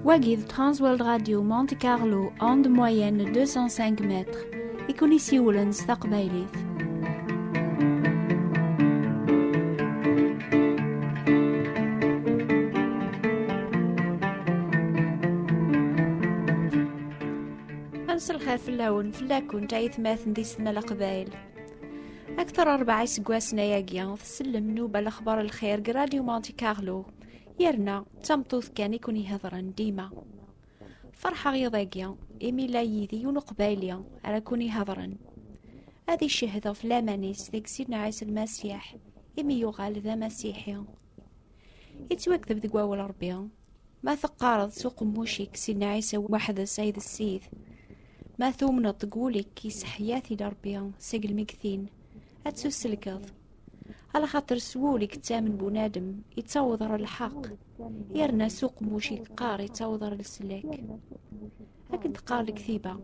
Wagid Transworld Radio Monte Carlo, onde moyenne 205 mètres. Ici Woolens تقبيليث. أنس الخير في اللون فلاكون تعيث ماثن دي سما القبايل. أكثر 4 سقواسنا ياقيا تسلم نوبة الأخبار الخير راديو مونتي كارلو يرنا تمطوث كان يكون يهضرن ديما فرحة غيضاقيا إمي لا يذي ونقبايليا على كون يهضرن هذه الشهدة في لامانيس ذيك سيدنا عيسى المسيح إمي يغال ذا مسيحي يتوكذب ذي قواول ربيا ما ثقارض سوق موشيك سيدنا عيسى واحد السيد السيد ما ثومنا تقولك كيس حياتي لربيا سجل مكثين أتسلكض على خاطر سوولك تامن بنادم يتوضر الحق يرنا سوق موشي قار يتوضر السلاك لكن تقال كثيبة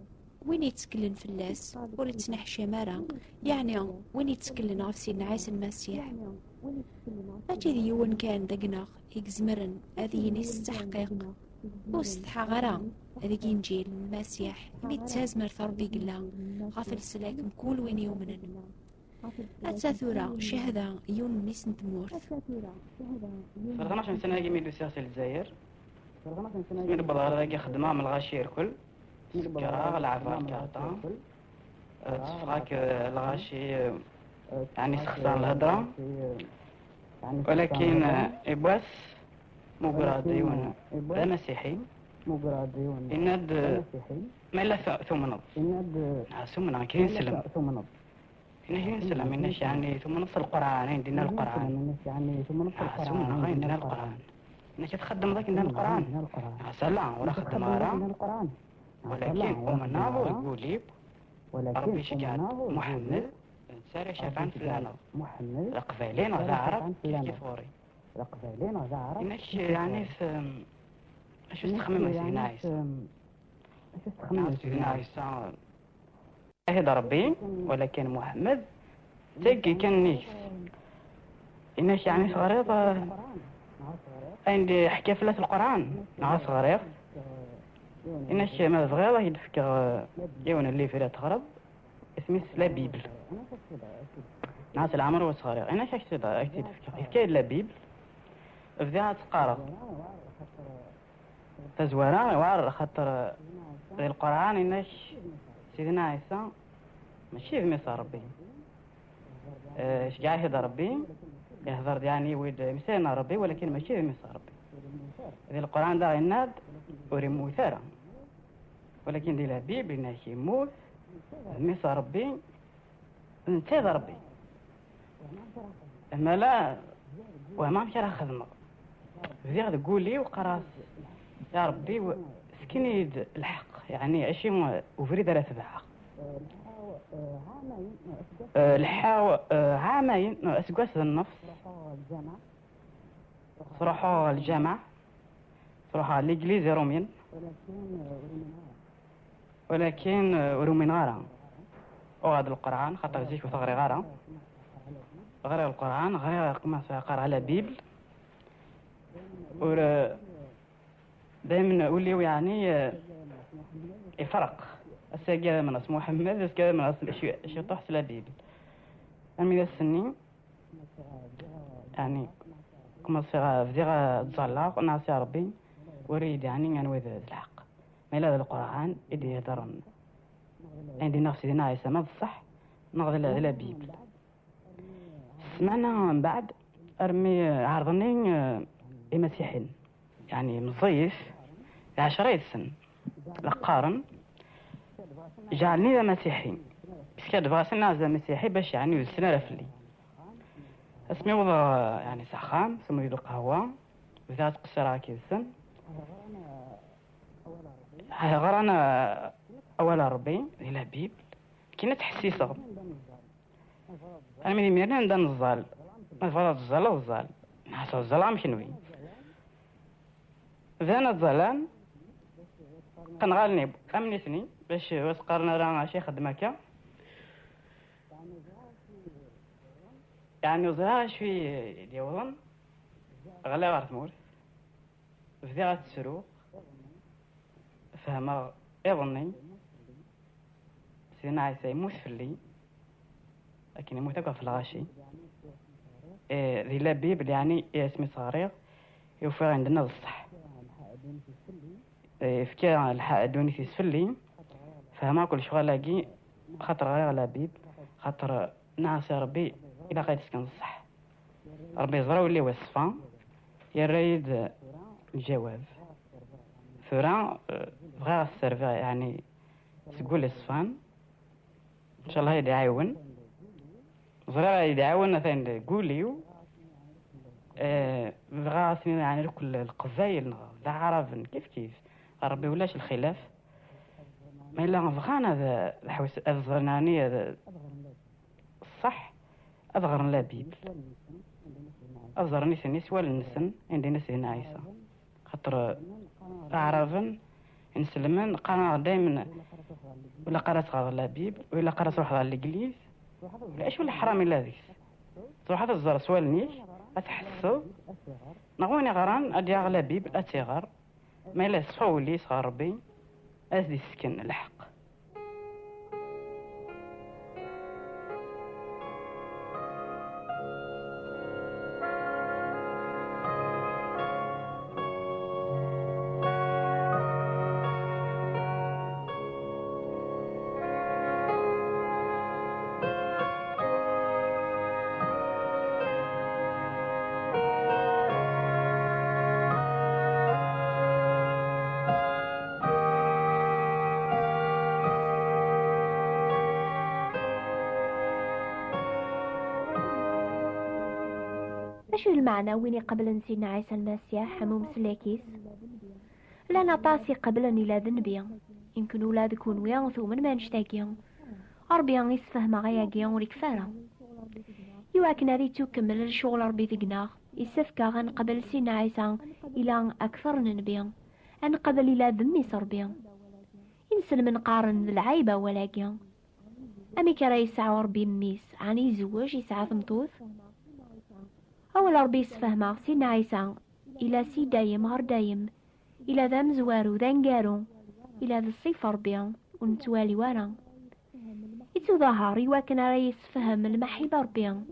وين يتكلن في اللاس ولا تنحشى مرة يعني وين يتكلن غف سيدنا عيسى المسيح أجي ذيون كان دقناغ يكزمرن هذه نيس تحقيق وستحا غرا هذه إنجيل المسيح يتازمر ثربي قلا غافل السلاك مكول وين يومنن أتاثورا شهادة يون نيس نتمورث فرضنا 12 سنة يجي ميدو سياسي الجزائر من البضارة يجي خدمة من الغاشير كل سكرة العفار كارطان تفراك الغاشي يعني سخصان الهدرة ولكن إبواس مقراديون لا مسيحي إند ما لا ثم ثم كاين سلم إنه سلم إنش يعني ثم نص القرآن عندنا القرآن ثم عندنا القرآن إنش تخدم ذاك عندنا القرآن سلام ولا خدم غيره ولكن ومنابو يقول لي ربي شجعت محمد ساري شافعن في العنب القبائلين وذا عرب كيف فوري إنش يعني شو استخمم سيدنا عيسى سيدنا عيسى هذا ربي ولكن محمد تجي كان نيس إنش يعني صغيرة عندي حكي في القرآن نعم صغير إنش ما صغيرة يدفكر يوم اللي في تغرب اسمه لا بيبل ناس العمر وصغير إنش أكتفكر يفكر لا بيبل فذا تقارب تزوران وعر خطر القرآن إنش سيدنا عيسى ماشي في مصر ربي شجاع هذا ربي يهضر يعني ويد مسينا ربي ولكن ماشي في مصر ربي ذي القرآن ده الناد ورمو ثرى ولكن ذي الحبيب إنه يموت مصر ربي انتهى ربي أما لا وما مشى خدمة ذي هذا قولي وقراص يا ربي سكني الحق يعني أشي وفريد لا تبعها الحاو عامين أسقاس النفس صراحة الجامعة صراحة الإنجليزي رومين ولكن رومين غارة وهذا القرآن خاطر زيك وثغري غارة غير القرآن غير كما سيقرأ على بيبل دائما أقول يعني يفرق الساقية من اسمه محمد الساقية من اسم شو تحصل البيبل من السنين يعني كما صيغة فزيغة تزلق ناس يا ربي وريد يعني وذا الحق ما إلا القرآن إدي يهدرن عندي نفسي دينا عيسى ما بصح نغضي لا بيبل سمعنا من بعد أرمي عرضني مسيحيين يعني مصيف 10 سنة لقارن جعلني ذا مسيحي بس كده بغاسي الناس ذا مسيحي باش يعني السنة رفلي اسمي وضع يعني سخام سمو يدو قهوة وذات قصيرة كيسن هاي غرانا أولا ربي إلى بيب كينا تحسيسة أنا من يميرنا عندنا الظال نفضل الظال والظال نحسو الظلام شنوي ذانا الظلام كان غالني أمني سني باش وسقرنا رانا شي خدمك يعني وزرا شوي ديوضن غلا غارت مور فذا تسرو فهما يظني سيدنا عيسى يموت في اللي لكن يموت في الغاشي. ذي لبيب يعني اسمي صغير يوفر عندنا الصح فكي الحق دوني في سفلي فهما كل شغل لاقي خاطر غير لبيب خاطر ناس ربي إذا قاعد يسكن الصح ربي يزرعوا اللي وصفان يريد الجواب ثورا بغا السيرفر يعني تقول الصفان إن شاء الله يدعون زرع يدعون ثاني قوليو بغا سنين يعني كل القبائل العرب كيف ربي ولاش الخلاف ما إلا بغانا هذا الحوس الزرناني هذا الصح أصغر لبيب أصغر نيس ولا النسن عندنا سيدنا عيسى خاطر أعرفن نسلمن قانا دائما ولا قرأت صغار لبيب ولا قرأت روح على الإنجليز ايش ولا حرام الا ذيك صراحه هذا الزر سؤال نيش اتحسو نغوني غران ادي اغلبيب اتيغر ما الا صولي صغار ربي ازدي السكن الحق. شو المعنى ويني قبل سيدنا عيسى المسيح حمو مسلاكيس لنا طاسي قبل إلى ذنبيا يمكن ولادك ونويا ثم ما نشتاقيا ربي يسفهم غياقيا وركفارا يواكن ريتو كمل الشغل ربي ذقنا يسفكا غن قبل سيدنا عيسى إلى أكثر نبيا أن قبل إلى ذمي صربيا ينسل من قارن العيبة ولاقيا أمي كرا يسعى ربي ميس عني يزوج يسعى ثمطوث أول ربي يسفهمه سيدنا عيسى إلى سي دايم غير دايم إلى ذا مزوارو ذا نقارو إلى ذا الصيف ربيا ونتوالي ورا يتو ظهر يواكن راه يسفهم المحبة ربيا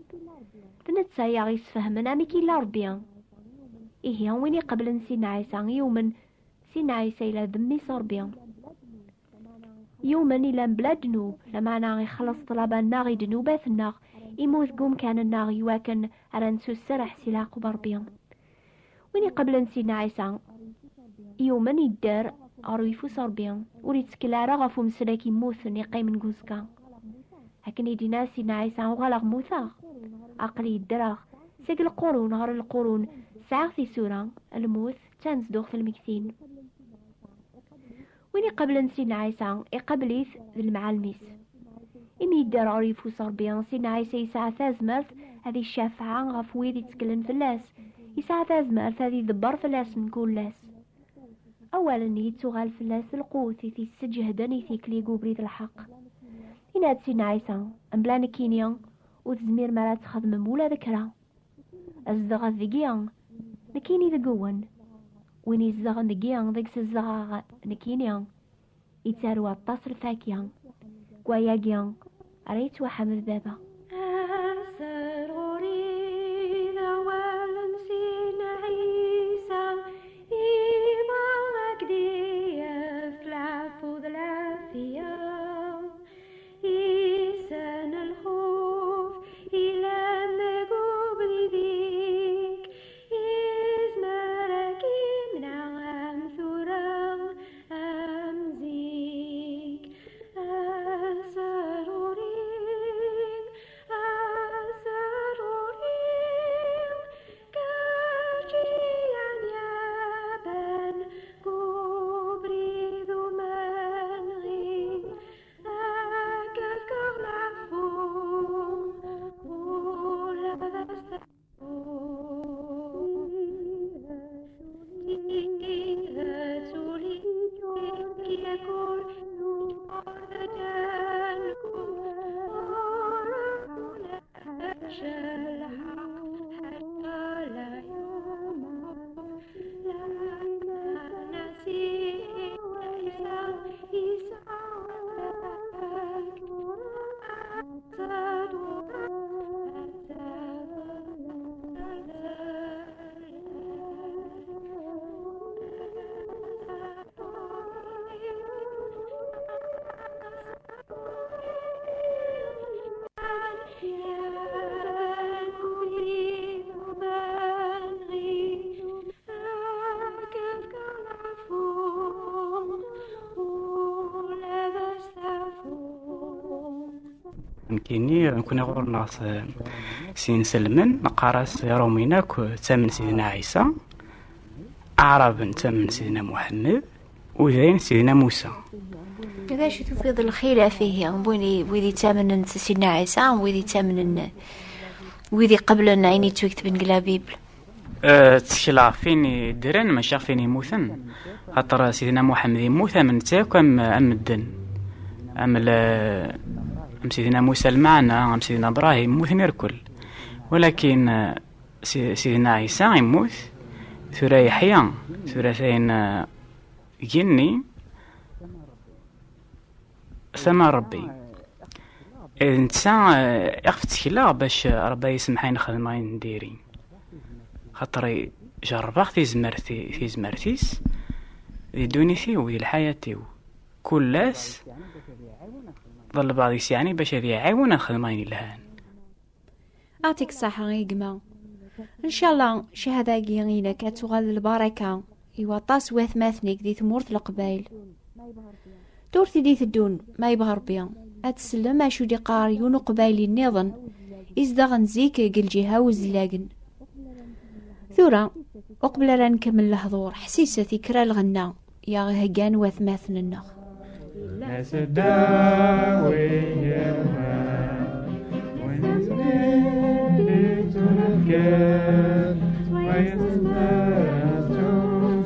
تنتسايا يسفهم نامي كي لا ربيا إيه ويني قبل سيدنا عيسى يوما سيدنا عيسى إلى ذمي صربيا يوما إلى بلا دنوب لما أنا يخلص طلبا ناغي دنوباتنا يموت قوم كان الناغي واكن أرنسو السرح سلاق بربيا ويني قبل سيدنا عيسى يوما يدار أرويفو صربيا وريتسكلا رغفو مسلاكي موث نقاي من قوزكا هكن يدينا سيدنا عيسى وغلق موثا أقلي الدراغ سيق القرون غير القرون ساعة سورة الموث تنزدوغ في المكثين ويني قبل سيدنا عيسى يقبليث المعالميس إمي يدار عريفو صربيا سيدنا عيسى يسعى ثازمرث هذه الشافعة غفويد يتكلن فلاس يسعى ثازمرث هذه دبر فلاس من كل لاس أولا يتسوغال فلاس القوت يثي السجهدن يثي كليقو بريد الحق إناد سيدنا عيسى أمبلا نكينيا وتزمير مرات تخدم مولا ذكرى الزغا ذقيا نكيني ذقون ويني الزغا ذقيا ذقس الزغا نكينيا يتساروا التصر فاكيا قواياقيا ريت وحمد بابا كيني نكون غور ناس سين سلمن نقارس روميناك تامن سيدنا عيسى، أعراب تامن سيدنا محمد، وذين سيدنا موسى. إذا شو تفيض الخلاف فيه ويدي تامن سيدنا عيسى ويدي تامن ويدي قبل عيني توكتب نقلا بيبل. تشلا فيني درن ماشي فيني موثن، خاطر سيدنا محمد يموت من تاك أم الدن أم سيدنا موسى المعنى أم سيدنا إبراهيم يموت نركل، ولكن سيدنا عيسى يموت ثرى يحيى ثلاثين جني سما ربي. الإنسان يخفت تشلا باش ربي يسمحين خدمين نديرين، خاطر جربه في زمرتيس في دونيتي وفي الحياة كلاس ظل بعض يعني باش هذي يعاون الخدمين الهان. أعطيك الصحة غيقما إن شاء الله شهادة قيغينا كتغال البركة يوطاس واثماثنيك دي ثمورت القبايل دورتي دي ثدون ما يبغى ربيا أتسلم أشو دي قاريون قبايلي النظن إزدغن زيك قل جهة وزلاقن ثورة أقبل لا نكمل الحضور حسيسة كرا الغنى يا غهقان واثماثن النخ ناس الداوي ونزلي تركات ويتناس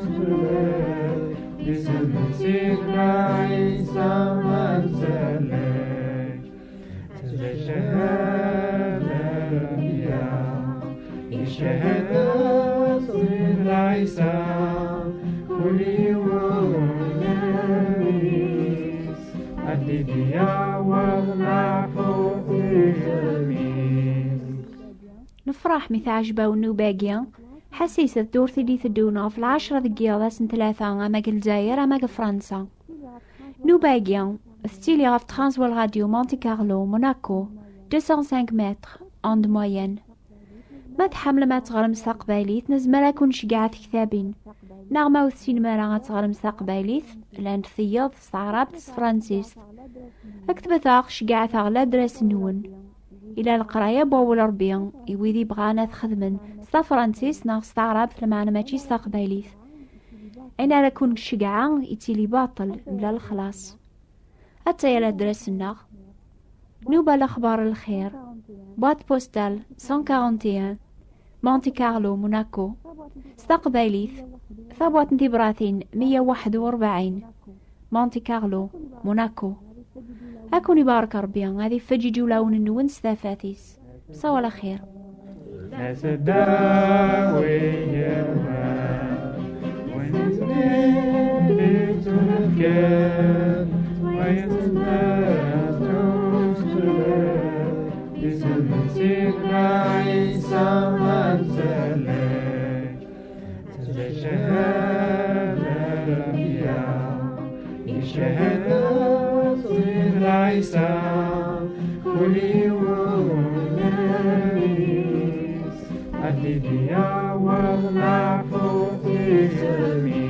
توستلات بسم سيدنا عيسى مرسلك تجشهادة الأنبياء الشهادة سيدنا عيسى كل يوم نفرح مثل عجبة ونوباقيا حسيسة دورتي دي ثدونا في 10 دقيقة سنة 3 أما الجزائر أما فرنسا نوباقيا ستيلي غاف ترانس والراديو مونتي كارلو موناكو 205 متر عند موين ما تحمل ما تغرم ساقباليت نزمرا كون شقعات كتابين نغمة والسينما راه تغرم ساقباليت لان ثياض استعرابت فرانسيس اكتبت اغش قاعت اغلا درس نون الى القرايه بول ربيا يويدي بغانا تخدمن ستا فرانسيس ناغ استعرابت المعنى ماشي ساقباليت انا راكون شقعان يتيلي باطل بلا الخلاص حتى يلا درس الناغ نوبة الاخبار الخير بوات بوستال 141 مونتي كارلو موناكو استقباليث ثبوت انتبراتين 141 مونتي كارلو موناكو أكون يبارك ربي هذه فجي جولون النون ستافاتيس صوال خير ناس الداوية ونزلي تركات ويتناس توستلات بسم سيدنا عيسى مرسلك تجشهادة الأنبياء الشهادة سيدنا عيسى كل يوم الخميس الدنيا والمعفو في سبيل